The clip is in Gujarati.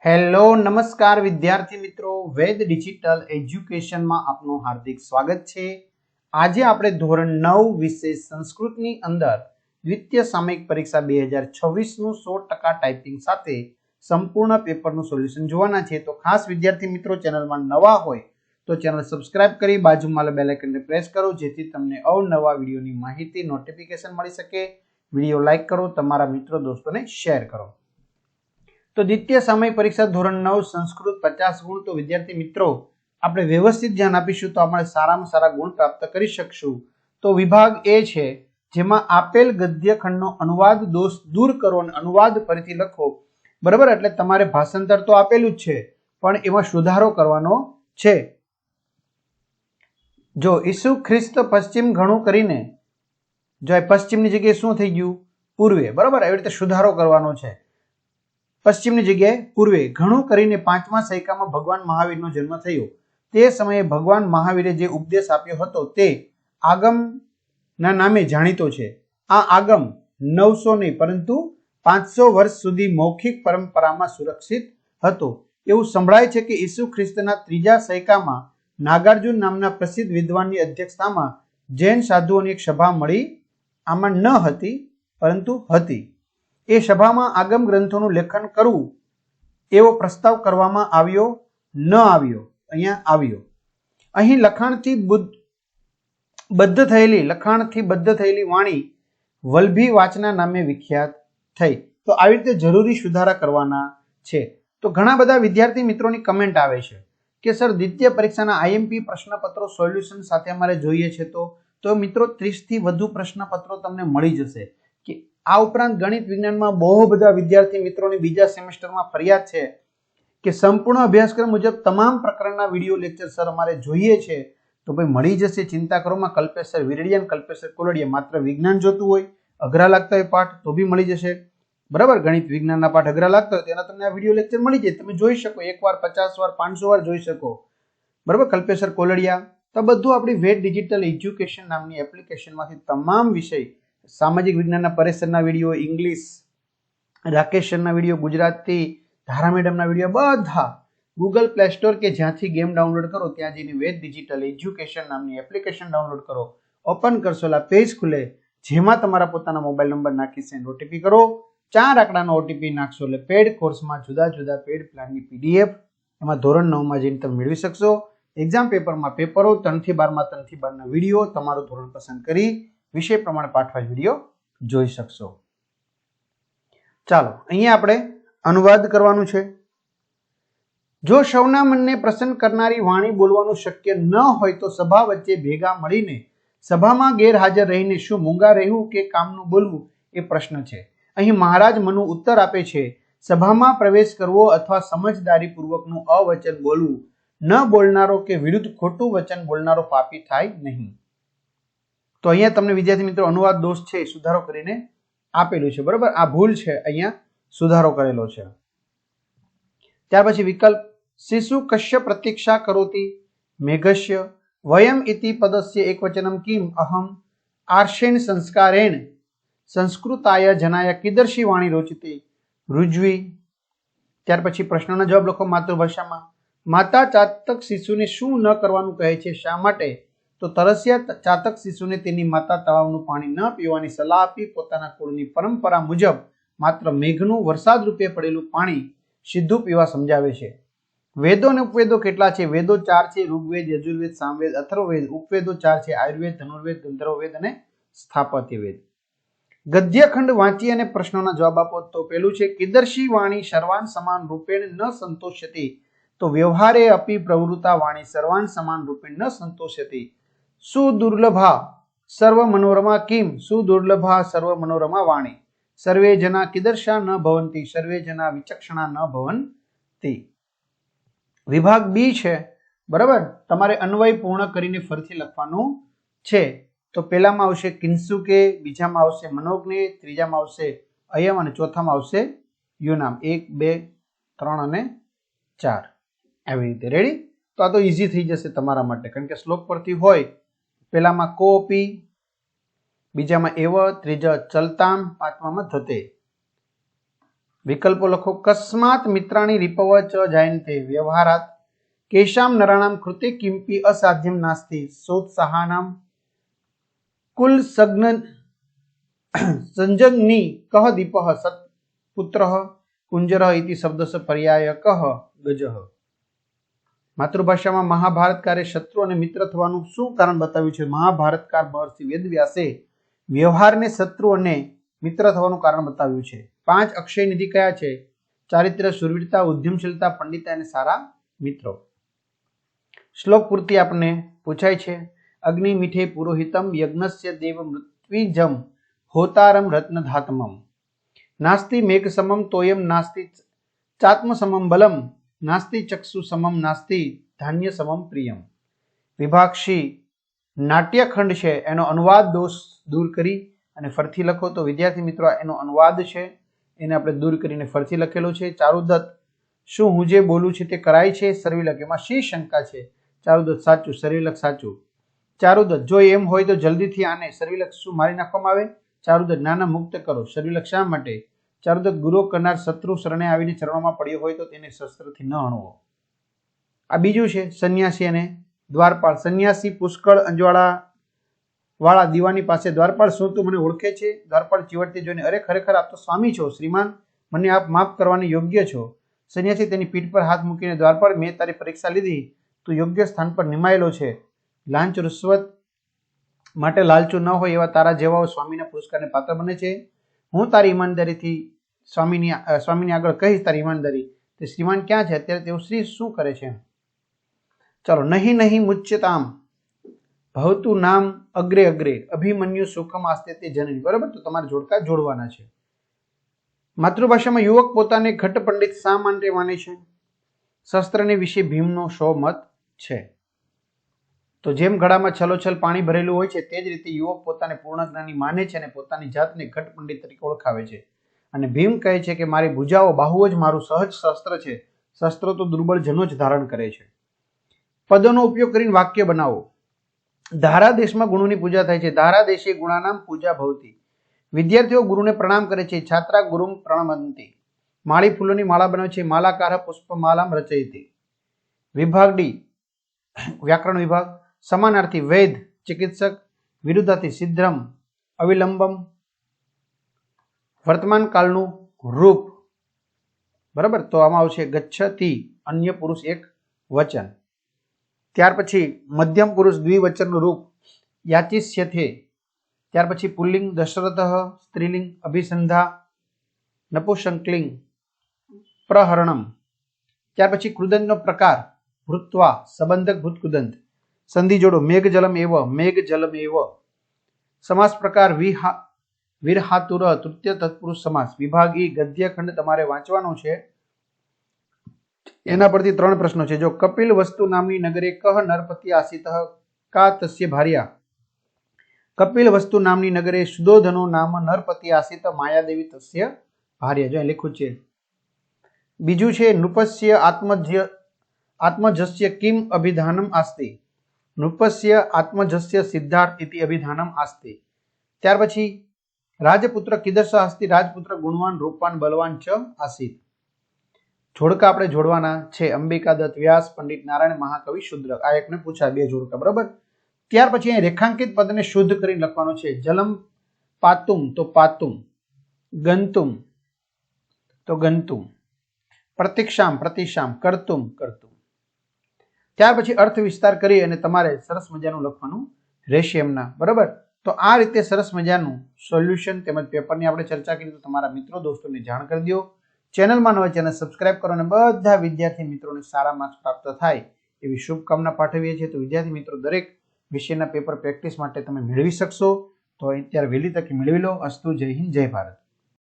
હેલો નમસ્કાર વિદ્યાર્થી મિત્રો, વેદ ડિજિટલ એજ્યુકેશનમાં આપનું હાર્દિક સ્વાગત છે। આજે આપણે ધોરણ 9 વિષય સંસ્કૃતની અંદર દ્વિતીય સામયિક પરીક્ષા 2026 નું 100% ટાઈપિંગ સાથે સંપૂર્ણ પેપરનું સોલ્યુશન જોવાના છે। તો ખાસ વિદ્યાર્થી મિત્રો, ચેનલમાં નવા હોય તો ચેનલ સબસ્ક્રાઇબ કરી બાજુમાં બેલ આઇકનને પ્રેસ કરો જેથી તમને અવનવા વિડીયોની માહિતી નોટિફિકેશન મળી શકે। વિડીયો લાઈક કરો, તમારા મિત્રો દોસ્તોને શેર કરો। તો દ્વિતીય સામયિક પરીક્ષા ધોરણ 9 સંસ્કૃત 50 ગુણ। તો વિદ્યાર્થી મિત્રો, આપણે વ્યવસ્થિત ધ્યાન આપીશું તો આપણે સારામાં સારા ગુણ પ્રાપ્ત કરી શકશું। તો વિભાગ એ છે જેમાં આપેલ ગદ્ય ખંડનો અનુવાદ દોષ દૂર કરો અને અનુવાદ ફરીથી લખો, બરાબર। એટલે તમારે ભાષાંતર તો આપેલું જ છે પણ એમાં સુધારો કરવાનો છે। જો ઈસુ ખ્રિસ્ત પશ્ચિમ ઘણું કરીને, જો પશ્ચિમની જગ્યાએ શું થઈ ગયું? પૂર્વે, બરાબર। એવી રીતે સુધારો કરવાનો છે। પશ્ચિમની જગ્યાએ પૂર્વે ઘણું કરીને 5મા સૈકામાં ભગવાન મહાવીરનો જન્મ થયો। તે સમયે ભગવાન મહાવીરે જે ઉપદેશ આપ્યો હતો તે આગમના નામે જાણીતો છે। આ આગમ 900 નહીં પરંતુ 500 વર્ષ સુધી મૌખિક પરંપરામાં સુરક્ષિત હતો। એવું સંભળાય છે કે ઈસુ ખ્રિસ્તના 3જા સૈકામાં નાગાર્જુન નામના પ્રસિદ્ધ વિદ્વાનની અધ્યક્ષતામાં જૈન સાધુઓની એક સભા મળી। આમાં ન હતી પરંતુ હતી। એ સભામાં આગમ ગ્રંથોનું લેખન કરવું એવો પ્રસ્તાવ કરવામાં આવ્યો ન આવ્યો? અહીંયા આવ્યો। અહીં લખાણથી બદ્ધ થયેલી વાણી વલ્ભી વાચના નામે વિખ્યાત થઈ। તો આવી રીતે જરૂરી સુધારા કરવાના છે। તો ઘણા બધા વિદ્યાર્થી મિત્રોની કમેન્ટ આવે છે કે સર દ્વિતીય પરીક્ષાના આઈએમપી પ્રશ્નપત્રો સોલ્યુશન સાથે અમારે જોઈએ છે। તો મિત્રો 30 થી વધુ પ્રશ્નપત્રો તમને મળી જશે। કે આ ઉપરાંત ગણિત વિજ્ઞાનમાં બહુ બધા વિદ્યાર્થી મિત્રોની બીજા સેમેસ્ટરમાં ફરિયાદ છે કે સંપૂર્ણ અભ્યાસક્રમ મુજબ તમામ પ્રકરણના વિડીયો લેક્ચર સર અમારે જોઈએ છે। તો ભાઈ મળી જશે, ચિંતા કરોમાં। કલ્પેશ સર વિરડિયન, કલ્પેશ સર કોલડિયા, માત્ર વિજ્ઞાન જોતું હોય, અઘરા લાગતા હોય પાઠ તો બી મળી જશે, બરાબર। ગણિત વિજ્ઞાનના પાઠ અઘરા લાગતા હોય તેના તમને આ વિડીયો લેક્ચર મળી જાય, તમે જોઈ શકો, એકવાર 50 વાર 500 વાર જોઈ શકો, બરાબર। કલ્પેશ સર કોલડિયા તો બધું આપણી વેદ ડિજિટલ એજ્યુકેશન નામની એપ્લિકેશનમાંથી તમામ વિષય, સામાજિક વિજ્ઞાનના પરેશ સરના વિડીયો, ઇંગ્લિશ રાકેશ સરના વિડીયો, ગુજરાતી ધારા મેડમના વિડીયો, બધા ગૂગલ પ્લે સ્ટોર કે જ્યાંથી ગેમ ડાઉનલોડ કરો ત્યાં જઈને વેદ ડિજિટલ એજ્યુકેશન નામની એપ્લિકેશન ડાઉનલોડ કરો, ઓપન કરશો એટલે પેજ ખુલે જેમાં તમારા પોતાના મોબાઈલ નંબર નાખી સેન્ડ ઓટીપી કરો। 4 આંકડાનો ઓટીપી નાખશો એટલે પેડ કોર્સમાં જુદા જુદા પેડ પ્લાનની પીડીએફ એમાં ધોરણ 9માં જઈને તમે મેળવી શકશો। એક્ઝામ પેપરમાં પેપરો 3 થી 12માં 3 થી 12ના વિડીયો તમારું ધોરણ પસંદ કરી વિષય પ્રમાણે પાઠવાઇઝ વિડીયો જોઈ શકશો। ચાલો, અહીંયા આપણે અનુવાદ કરવાનું છે। જો સૌના મનને પ્રસન્ન કરનારી વાણી બોલવાનું શક્ય ન હોય તો સભા વચ્ચે ભેગા મળીને સભામાં ગેરહાજર રહીને શું મૂંગા રહેવું કે કામનું બોલવું એ પ્રશ્ન છે। અહીં મહારાજ મનુ ઉત્તર આપે છે, સભામાં પ્રવેશ કરવો અથવા સમજદારીપૂર્વકનું અવચન બોલવું, ન બોલનારો કે વિરુદ્ધ ખોટું વચન બોલનારો પાપી થાય નહીં। તો અહીંયા તમને વિદ્યાર્થી મિત્રો અનુવાદ દોષ છે સુધારો કરીને આપેલું છે, બરાબર। આ ભૂલ છે, અહીંયા સુધારો કરેલો છે। ત્યાર પછી વિકલ્પ શિશુ કશ્ય પ્રતીક્ષા કરોતિ મેઘસ્ય વયમ ઇતિ પદસ્ય એકવચનમ કિમ અહમ આર્ષેણ સંસ્કારેણ સંસ્કૃતાય જનાય કીદર્શી વાણી રોચતે રુજ્વી। ત્યાર પછી પ્રશ્નોના જવાબ લખો માતૃભાષામાં। માતા ચાતક શિશુને શું ન કરવાનું કહે છે, શા માટે? તો તરસ્યા ચાતક શિશુને તેની માતા તળાવનું પાણી ન પીવાની સલાહ આપી પોતાના કુળની પરંપરા મુજબ માત્ર મેઘનું વરસાદ રૂપે પડેલું પાણી સીધું પીવા સમજાવે છે। વેદો અને ઉપવેદો કેટલા છે? વેદો 4 છે, ઋગ્વેદ, યજુર્વેદ, સામવેદ, અથર્વવેદ। ઉપવેદો 4 છે, આયુર્વેદ, ધનુર્વેદ, ગંધર્વવેદ અને સ્થાપત્યવેદ। ગદ્યખંડ વાંચી અને પ્રશ્નોના જવાબ આપો। તો પેલું છે કીદર્શી વાણી સર્વાન સમાન રૂપેણ ન સંતોષતી। તો વ્યવહારે અપી પ્રવૃત્તા વાણી સર્વાન સમાન રૂપેણ ન સંતોષતી। સુદુર્લભા સર્વ મનોરમા કિમ સુદુર્લભા સર્વ મનોરમા વાણી સર્વે જના કીદર્શા ન ભવંતી સર્વે જના વિચક્ષણા ન ભવંતી। વિભાગ બી છે, બરાબર। તમારે અન્વય પૂર્ણ કરીને ફરીથી લખવાનું છે। તો પહેલામાં આવશે કિંસુકે, બીજામાં આવશે મનોજ્ઞે, ત્રીજામાં આવશે અયમ અને ચોથામાં આવશે યુનામ। 1, 2, 3 અને 4 આવી રીતે। રેડી? તો આ તો ઈઝી થઈ જશે તમારા માટે કારણ કે શ્લોક પરથી હોય। પહેલામાં કોપી, બીજામાં એવ, ત્રીજા ચલતામ, પાંચમામાં થતે। વિકલ્પો લખો. કસ્માત મિત્રાણી રીપવ ચ જાયન્તે વ્યવહારાત કેશામ નરાણામ કૃતે કિંપી અસાધ્યમ નાસ્તિ સોત્સાહાનામ કુલ સગ્ન સંજગ્નિ કહ દીપઃ સત્પુત્રઃ કુંજરઃ ઇતિ શબ્દસ પર્યાય કહ ગજઃ. માતૃભાષામાં મહાભારતકારે શત્રુ અને મિત્ર થવાનું શું કારણ બતાવ્યું છે? મહાભારતકાર મહર્ષિ વેદવ્યાસે વ્યવહારને શત્રુ અને મિત્ર થવાનું કારણ બતાવ્યું છે. 5 અક્ષય નિધિ કયા છે? ચારિત્ર્ય, શૂરવીરતા, ઉદ્યમશીલતા, પંડિતા અને સારા મિત્રો. શ્લોક પૂર્તિ આપણને પૂછાય છે. અગ્નિ મીઠે પુરોહિતમ યજ્ઞસ્ય દેવ મૃત્વિજમ હોતારમ રત્નધાતમમ નાસ્તિ મેઘ સમમ તોયમ નાસ્તિ ચાત્મ સમમ બલમ નાસ્તિ ચક્ષુ સમમ નાસ્તિ ધાન્ય સમમ પ્રિયમ. વિભાક્ષી નાટ્યખંડ છે એનો અનુવાદ દોષ દૂર કરી અને ફરથી લખો. તો વિદ્યાર્થી મિત્રો એનો અનુવાદ છે એને આપણે દૂર કરીને ફરથી લખેલો છે. ચારુદત્ત શું હું જે બોલું છું તે કરાય છે? સર્વિલક એમાં શી શંકા છે? ચારુદત્ત સાચું, સર્વિલક સાચું. ચારુદત્ત જો એમ હોય તો જલ્દીથી આને સર્વિલક શું મારી નાખવામાં આવે? ચારુદત્ત નાના મુક્ત કરો. સર્વિલક શા માટે? ચારુદત્ત ગુરુ કરનાર શત્રુ શરણે આવીને ચરણોમાં પડ્યો હોય તો તેને શસ્ત્રથી ન હણવો. આ બીજું છે સંન્યાસી અને દ્વારપાળ. સંન્યાસી પુષ્કળ અંજવાળા વાળા દીવાની પાસે દ્વારપાળ શું તું મને ઓળખે છે? દ્વારપાળ ચીવડતી જોઈને અરે ખરેખર આપ તો સ્વામી છો શ્રીમાન, મને આપ માફ કરવાની યોગ્ય છો. સંન્યાસી તેની પીઠ પર હાથ મૂકીને દ્વારપાળ મેં તારી પરીક્ષા લીધી, તું યોગ્ય સ્થાન પર નિમાયેલો છે. લાંચ રૂશ્વત માટે લાલચુ ન હોય એવા તારા જેવાઓ સ્વામીના પુરસ્કારને પાત્ર બને છે. હું તારી ઈમાનદારીથી સ્વામીની આગળ કહીશ તારી ઈમાનદારી. તે શ્રીમાન ક્યાં છે અત્યારે? તેઓ શ્રી શું કરે છે? ચલો. નહીં નહીં મુચ્યતામ ભવતું નામ અગ્રે અગ્રે અભિમન્યુ સુખમ આસ્તે તે જનની. બરાબર, તો તમારે જોડકા જોડવાના છે. માતૃભાષામાં યુવક પોતાને ઘટ પંડિત શા માટે માને છે? શસ્ત્રને વિશે ભીમનો શો મત છે. તો જેમ ઘડામાં છલોછલ પાણી ભરેલું હોય છે તે જ રીતે યુવક પોતાને પૂર્ણ જ્ઞાની માને છે અને પોતાની જાતને ઘટ પંડિત તરીકે ઓળખાવે છે. અને ભીમ કહે છે કે મારી ભુજાઓ બાહુઓ જ મારું સહજ શસ્ત્ર છે. શસ્ત્રો તો દુર્બળ જનો જ ધારણ કરે છે. પદોનો ઉપયોગ કરીને વાક્ય બનાવો. ધારા દેશમાં ગુણોની પૂજા થાય છે. ધારા દેશે ગુણાનામ પૂજા ભવતી. વિદ્યાર્થીઓ ગુરુને પ્રણામ કરે છે. છાત્રા ગુરુમ પ્રણમંતી. માળી ફૂલોની માળા બનાવે છે. માલાકાર પુષ્પમાલામ રચયતી. વિભાગ ડી વ્યાકરણ વિભાગ. સમાનાર્થી વૈદ ચિકિત્સક, વિરુદ્ધાર્થી સિદ્ધમ અવિલંબમ, વર્તમાન કાળનું રૂપ. બરાબર, તો આમાં આવશે ગચ્છતિ અન્ય પુરુષ એક વચન. ત્યાર પછી મધ્યમ પુરુષ દ્વિવચનનું રૂપ યાચિષ્યથે. ત્યાર પછી પુલ્લિંગ દશરથઃ, સ્ત્રીલિંગ અભિસંધા, નપુંસકલિંગ પ્રહરણમ. ત્યાર પછી કૃદંતનો પ્રકાર ભૃત્વા સંબંધક ભૂતકૃદંત. સંધિ જોડો મેઘજલમ એવ મેઘજલમ એવ. સમાસ પ્રકાર વિરહાતુર તૃતીય તત્પુરુષ સમાસ. વિભાગી ગદ્યખંડ તમારે વાંચવાનો છે. એના પરથી 3 પ્રશ્નો છે. જો કપિલ વસ્તુ નામની નગરે કહ નરપતિ આસિતઃ કા તસ્ય ભાર્યા. કપિલ વસ્તુ નામની નગરે સુદોધનો નામ નરપતિ આસિત માયાદેવી તસ્ય ભાર્યા. જો લખ્યું છે. બીજું છે નૃપસ્ય આત્મજસ્ય કિમ અભિધાનમ આસ્તિ. નૃપસ્ય આત્મજસ્ય સિદ્ધાર્થ ઇતિ અભિધાનમ આસ્તિ. ત્યાર પછી રાજપુત્ર કીદર્શ આસ્તિ. રાજપુત્ર ગુણવાન રૂપવાન બલવાન ચ આસિત. જોડકા આપણે જોડવાના છે. અંબિકા દત્ત વ્યાસ, પંડિત નારાયણ, મહાકવિ શુદ્રક. આ એકને પૂછા 2 જોડકા. બરાબર. ત્યાર પછી અહીં રેખાંકિત પદને શુદ્ધ કરીને લખવાનો છે. જલમ પાતુમ તો પાતુમ, ગંતુમ તો ગંતુમ, પ્રતિક્ષામ પ્રતિક્ષામ, કર્તુમ કર્તુમ. ત્યાર પછી અર્થ વિસ્તાર કરી અને તમારે સરસ મજાનું લખવાનું રહેશે એમના. બરાબર. તો આ રીતે સરસ મજાનું સોલ્યુશન તેમજ પેપરની આપણે ચર્ચા કરી. તો તમારા મિત્રો દોસ્તોને જાણ કરી દો. ચેનલમાં નવા ચેનલ સબસ્ક્રાઇબ કરો અને બધા વિદ્યાર્થી મિત્રોને સારા માર્ક્સ પ્રાપ્ત થાય એવી શુભકામના પાઠવીએ છીએ. તો વિદ્યાર્થી મિત્રો દરેક વિષયના પેપર પ્રેક્ટિસ માટે તમે મેળવી શકશો. તો અત્યારે વહેલી તકે મેળવી લો. અસ્તુ. જય હિન્દ, જય ભારત.